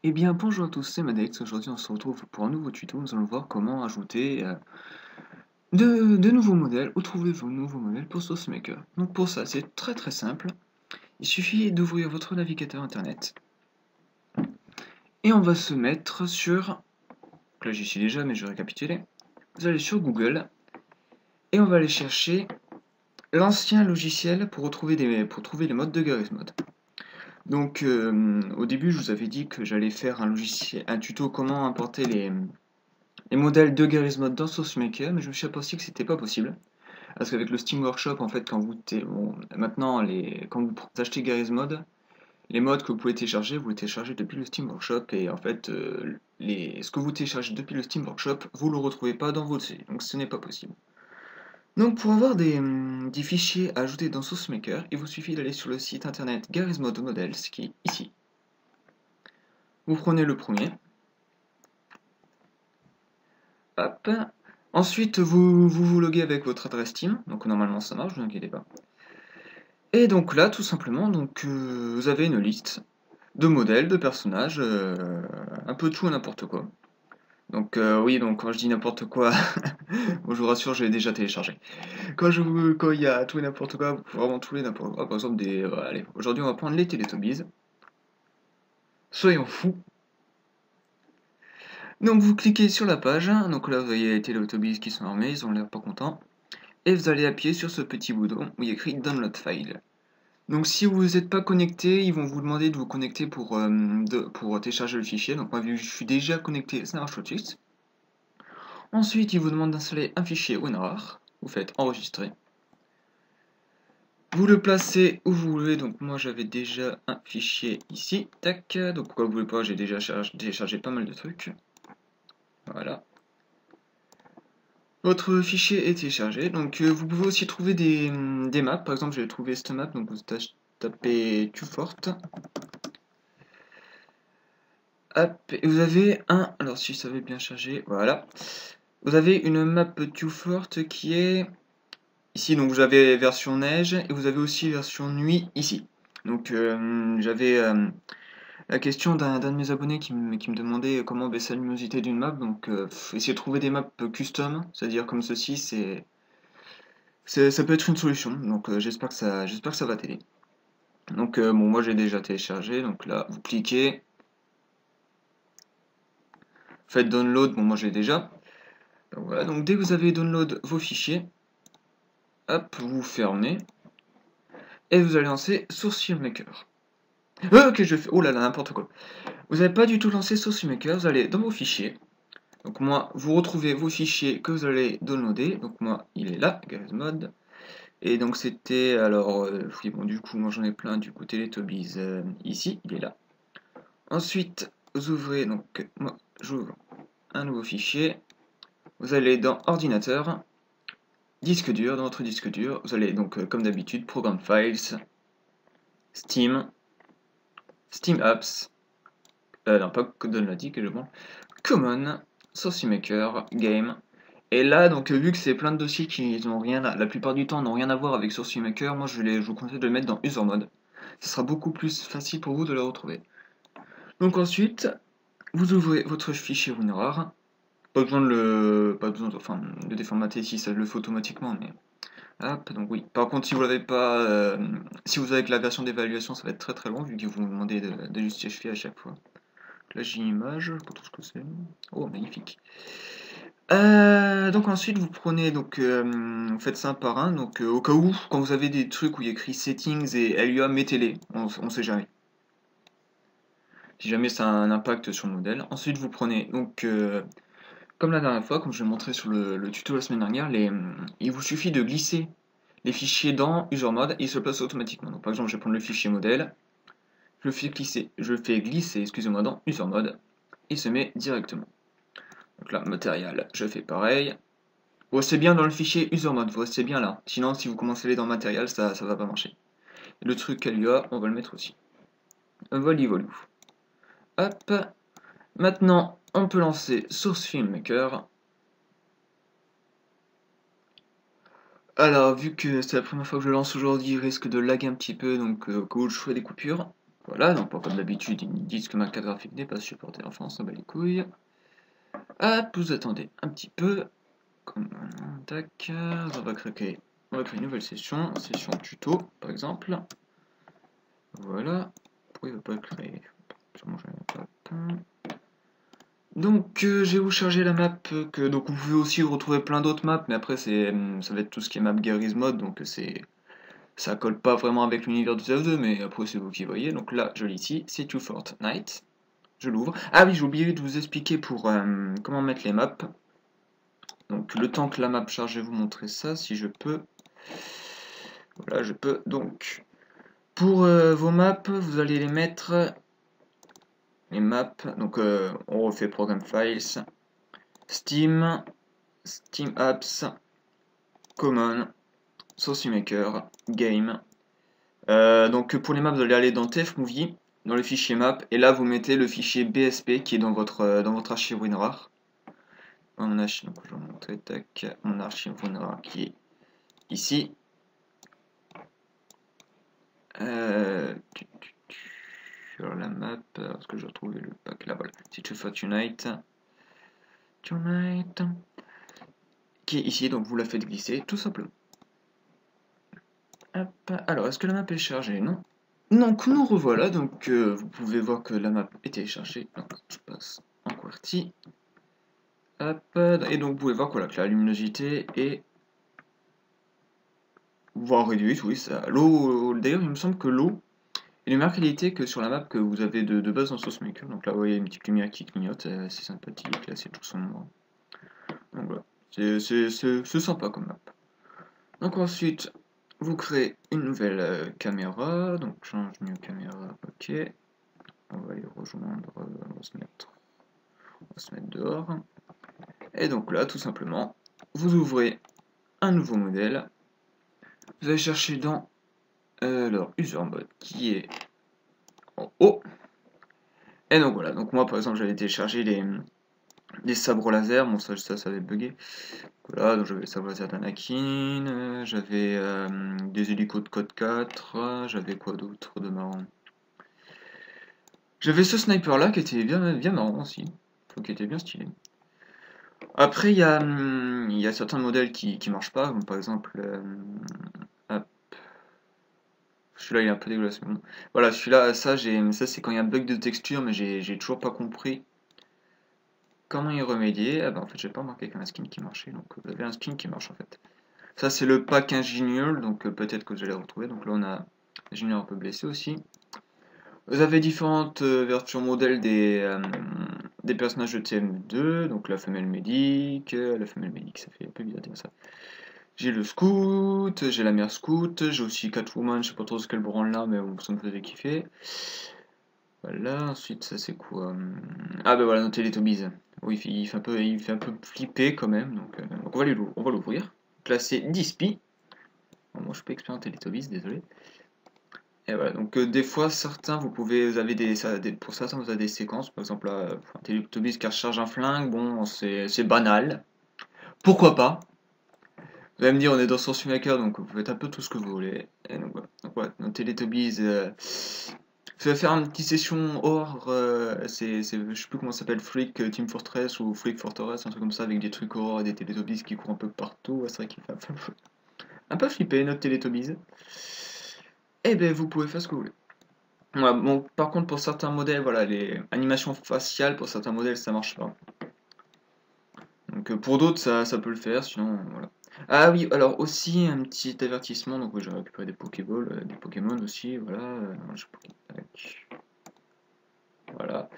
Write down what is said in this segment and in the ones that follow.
Eh bien bonjour à tous, c'est Madex. Aujourd'hui on se retrouve pour un nouveau tuto. Nous allons voir comment ajouter de nouveaux modèles ou trouver vos nouveaux modèles pour SauceMaker. Donc pour ça c'est très simple. Il suffit d'ouvrir votre navigateur internet et on va se mettre sur... Là j'y suis déjà mais je vais récapituler. Vous allez sur Google et on va aller chercher l'ancien logiciel pour trouver les modes de Garry's Mod. Donc au début je vous avais dit que j'allais faire un tuto comment importer les modèles de Garry's Mod dans SauceMaker, mais je me suis aperçu que c'était pas possible. Parce qu'avec le Steam Workshop, en fait, maintenant, quand vous achetez Garry's Mod, les mods que vous pouvez télécharger, vous les téléchargez depuis le Steam Workshop, et en fait, ce que vous téléchargez depuis le Steam Workshop, vous le retrouvez pas dans votre série, donc ce n'est pas possible. Donc pour avoir des fichiers à ajouter dans SauceMaker, il vous suffit d'aller sur le site internet Garry's Mod Models, qui est ici. Vous prenez le premier, hop. Ensuite, vous loguez avec votre adresse Steam, donc normalement ça marche, ne vous inquiétez pas. Et donc là, tout simplement, vous avez une liste de modèles, de personnages, un peu tout et n'importe quoi. Donc oui, donc quand je dis n'importe quoi, bon, je vous rassure, je l'ai déjà téléchargé. Quand il y a tout et n'importe quoi, vraiment tout et n'importe quoi, par exemple allez, aujourd'hui on va prendre les Teletubbies. Soyons fous. Donc vous cliquez sur la page, donc là vous voyez les Teletubbies qui sont armés, ils ont l'air pas contents. Et vous allez appuyer sur ce petit bouton où il y a écrit Download File. Donc si vous n'êtes pas connecté, ils vont vous demander de vous connecter pour télécharger le fichier. Donc moi vu que je suis déjà connecté, ça marche tout de suite. Ensuite, ils vous demandent d'installer un fichier WinRAR. Vous faites enregistrer. Vous le placez où vous voulez. Donc moi j'avais déjà un fichier ici. Tac. Donc pourquoi vous voulez pas, j'ai déjà téléchargé pas mal de trucs. Voilà. Votre fichier est téléchargé. Donc vous pouvez aussi trouver des maps. Par exemple, j'ai trouvé cette map. Donc vous tapez Qfort. Hop, et vous avez alors si ça avait bien chargé, voilà. Vous avez une map Qfort qui est ici, donc vous avez version neige et vous avez aussi version nuit ici. Donc j'avais la question d'un de mes abonnés qui me demandait comment baisser la luminosité d'une map, donc essayer de trouver des maps custom, c'est-à-dire comme ceci, ça peut être une solution, donc j'espère que ça va t'aider. Donc bon, moi j'ai déjà téléchargé, donc là vous cliquez, faites download, bon moi j'ai déjà. Donc voilà, donc dès que vous avez download vos fichiers, hop, vous fermez, et vous allez lancer Source FileMaker. Ok, je fais, oh là là, n'importe quoi. Vous n'avez pas du tout lancé Source FileMaker, vous allez dans vos fichiers. Donc moi, vous retrouvez vos fichiers que vous allez downloader. Donc moi, il est là, Garry's Mod. Et donc c'était, alors, oui, bon, du coup, moi j'en ai plein, du coup, Teletubbies, ici, il est là. Ensuite, vous ouvrez, donc, moi, j'ouvre un nouveau fichier. Vous allez dans Ordinateur, Disque dur, dans votre disque dur, vous allez donc, comme d'habitude, Program Files, Steam, Steam Apps, non, pas Download, que je prends, Common, Source Maker, Game. Et là, donc vu que c'est plein de dossiers qui n'ont rien, la plupart du temps n'ont rien à voir avec Source Maker, moi je vous conseille de le mettre dans User Mode. Ce sera beaucoup plus facile pour vous de le retrouver. Donc ensuite, vous ouvrez votre fichier WinRAR. Pas besoin enfin, de déformater si ça le fait automatiquement, mais hop, donc oui. Par contre, si vous l'avez pas, si vous avez que la version d'évaluation, ça va être très long vu qu'ils vous demandez de justifier à chaque fois. Là j'ai une image, pour tout ce que c'est. Oh, magnifique. Donc ensuite vous prenez vous faites ça un par un, donc au cas où, quand vous avez des trucs où il y a écrit settings et LUA, mettez-les, on sait jamais. Si jamais ça a un impact sur le modèle. Ensuite vous prenez comme la dernière fois, comme je l'ai montré sur le tuto la semaine dernière, il vous suffit de glisser les fichiers dans User Mode et ils se placent automatiquement. Donc par exemple je vais prendre le fichier modèle, je fais glisser, excusez-moi, dans User Mode, il se met directement. Donc là, matériel, je fais pareil. Vous restez bien dans le fichier user mode, vous restez bien là. Sinon, si vous commencez à aller dans matériel, ça va pas marcher. Et le truc LUA, on va le mettre aussi. Voilà, voilà. Hop. Maintenant, on peut lancer Source FileMaker. Alors, vu que c'est la première fois que je lance aujourd'hui, il risque de laguer un petit peu, donc au cas où je ferai des coupures. Voilà, donc comme d'habitude, ils me disent que ma carte graphique n'est pas supportée en France, on bat les couilles. Hop, vous attendez un petit peu. Tac, on va créer une nouvelle session tuto, par exemple. Voilà. Pourquoi il ne veut pas le créer? Sûrement, donc je vais vous charger la map donc vous pouvez aussi retrouver plein d'autres maps, mais après ça va être tout ce qui est map Garry's Mod, donc ça colle pas vraiment avec l'univers du TF2, mais après c'est vous qui voyez. Donc là je lis ici, c'est to Fortnite. Je l'ouvre. Ah oui, j'ai oublié de vous expliquer pour comment mettre les maps. Donc le temps que la map charge, je vais vous montrer ça si je peux. Voilà, je peux. Donc pour vos maps, vous allez les mettre les maps. Donc on refait Program Files, Steam, Steam Apps, Common, Source Maker, Game. Donc pour les maps, vous allez aller dans TF Movie, dans le fichier map, et là vous mettez le fichier BSP qui est dans votre archive WinRAR. Mon archive, donc je vais vous montrer, tac, mon archive WinRAR qui est ici. Sur la map, parce que je retrouve le pack là, voilà, c'est to Fortnite. Tonight, qui est ici, donc vous la faites glisser tout simplement. Hop. Alors, est-ce que la map est chargée? Non. Donc, nous revoilà. Donc, vous pouvez voir que la map est téléchargée. Donc, je passe en QWERTY. Hop. Et donc, vous pouvez voir que la luminosité est voire réduite. Oui, ça. L'eau. D'ailleurs, il me semble que l'eau est de meilleure qualité que sur la map que vous avez de base dans Source Maker. Donc là, vous voyez une petite lumière qui clignote. C'est sympathique. Là, c'est tout sombre. Donc voilà. C'est sympa comme map. Donc, ensuite. Vous créez une nouvelle caméra, donc change new caméra, ok. On va les rejoindre, on va se mettre dehors. Et donc là, tout simplement, vous ouvrez un nouveau modèle. Vous allez chercher dans leur user mode qui est en haut. Et donc voilà, donc moi par exemple j'avais téléchargé les sabres laser, bon ça avait bugué. Voilà, donc j'avais le sabre laser d'Anakin, j'avais des hélicos de code 4, j'avais quoi d'autre de marrant? J'avais ce sniper là qui était bien marrant aussi, qui était bien stylé. Après il y a certains modèles qui marchent pas, comme par exemple celui-là il est un peu dégueulasse, mais bon. Voilà, celui-là, ça c'est quand il y a un bug de texture, mais j'ai toujours pas compris comment y remédier. Ah bah en fait j'ai pas remarqué qu'il y a un skin qui marchait, donc vous avez un skin qui marche en fait. Ça c'est le pack ingénieur, donc peut-être que vous allez le retrouver. Donc là on a ingénieur un peu blessé aussi. Vous avez différentes versions modèles des personnages de TM2, donc la femelle médic, ça fait un peu bizarre de dire ça. J'ai le scout, j'ai la mère scout, j'ai aussi Catwoman, je sais pas trop ce qu'elle branle là, mais bon, ça me faisait kiffer. Voilà, ensuite ça c'est quoi? Ah bah voilà, nos Teletubbies. Oui, il fait un peu flipper quand même, donc on va l'ouvrir. Donc là c'est 10 pi. Bon, moi je peux expérimenter Teletubbies, désolé. Et voilà, donc des fois certains vous avez pour certains vous avez des séquences, par exemple là, un Teletubbies qui recharge un flingue, bon c'est banal. Pourquoi pas? Vous allez me dire on est dans Source Maker donc vous faites un peu tout ce que vous voulez. Et donc voilà, nos Teletubbies. Je vais faire une petite session hors, je sais plus comment ça s'appelle, Freak Team Fortress ou Freak Fortress, un truc comme ça avec des trucs horreurs et des Teletubbies qui courent un peu partout. Ouais, c'est vrai qu'il fait un peu flipper notre Teletubbies. Et ben vous pouvez faire ce que vous voulez. Ouais, bon, par contre pour certains modèles, voilà, les animations faciales pour certains modèles ça marche pas. Donc pour d'autres ça peut le faire, sinon voilà. Ah oui, alors aussi un petit avertissement, donc oui, j'ai récupéré des Pokéballs, des Pokémon aussi, voilà. Voilà.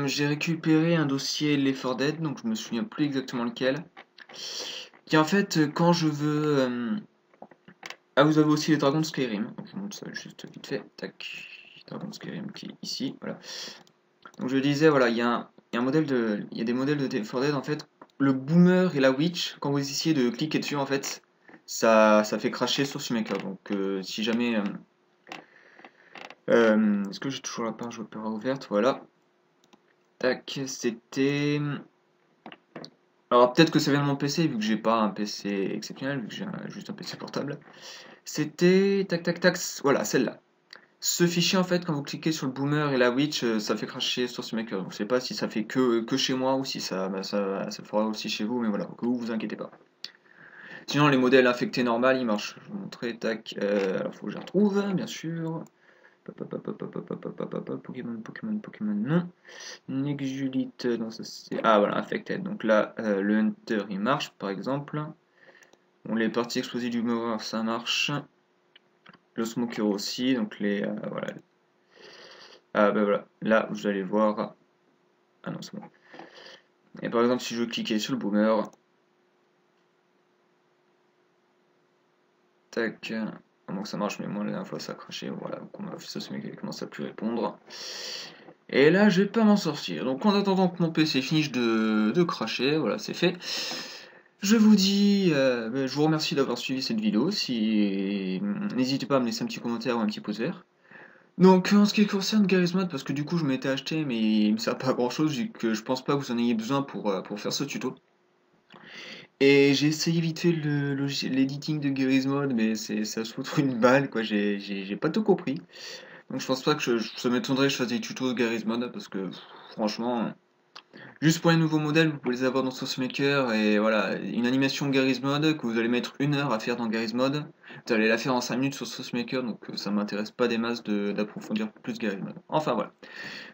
J'ai récupéré un dossier Left 4 Dead, donc je me souviens plus exactement lequel. Qui en fait, quand je veux... Ah, vous avez aussi les dragons de Skyrim. Donc, je vous montre ça juste vite fait. Tac. Dragon de Skyrim qui est ici. Voilà. Donc je disais, voilà, il y a des modèles de Left 4 Dead, en fait. Le Boomer et la Witch, quand vous essayez de cliquer dessus, en fait, ça fait cracher Source Maker. Donc si jamais... est-ce que j'ai toujours la page Opera ouverte? Voilà. Tac, c'était... Alors peut-être que ça vient de mon PC, vu que j'ai pas un PC exceptionnel, vu que j'ai juste un PC portable. C'était... Tac tac tac, voilà, celle-là. Ce fichier, en fait, quand vous cliquez sur le boomer et la witch, ça fait cracher SourceMaker. Donc je sais pas si ça fait que chez moi ou si ça, ça fera aussi chez vous, mais voilà, que vous inquiétez pas. Sinon, les modèles infectés normal, ils marchent. Je vais vous montrer, tac. Alors, faut que je les retrouve, bien sûr. Pokémon, Pokémon, Pokémon, non. Nexulite, non, ça c'est. Ah, voilà, infected. Donc là, le Hunter, il marche, par exemple. Bon, les parties explosives du mower, ça marche. Le Smoker aussi, donc les. Voilà. Ah, bah voilà. Là, vous allez voir. Ah non, c'est bon. Et par exemple, si je cliquais sur le boomer, tac. À moins que ça marche, mais moi la dernière fois ça a craché. Voilà, donc on m'a fait ça, ce mec il commence à plus répondre. Et là, je vais pas m'en sortir. Donc en attendant que mon PC finisse de cracher, voilà, c'est fait. Je vous dis, je vous remercie d'avoir suivi cette vidéo. Si n'hésitez pas à me laisser un petit commentaire ou un petit pouce vert. Donc en ce qui concerne Garry's Mod, parce que du coup je m'étais acheté, mais il me sert pas à grand chose, vu que je pense pas que vous en ayez besoin pour faire ce tuto. Et j'ai essayé vite fait l'editing de Garry's Mod, mais ça se fout une balle, quoi, j'ai pas tout compris. Donc je pense pas que ça m'étonnerait que je fasse des tutos de Garry's Mod, parce que franchement, juste pour les nouveaux modèles, vous pouvez les avoir dans SourceMaker, et voilà, une animation Garry's Mod que vous allez mettre 1 heure à faire dans Garry's Mod, vous allez la faire en 5 minutes sur SourceMaker, donc ça m'intéresse pas des masses d'approfondir plus Garry's Mod. Enfin voilà.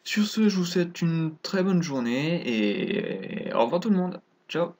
Sur ce, je vous souhaite une très bonne journée, et au revoir tout le monde. Ciao.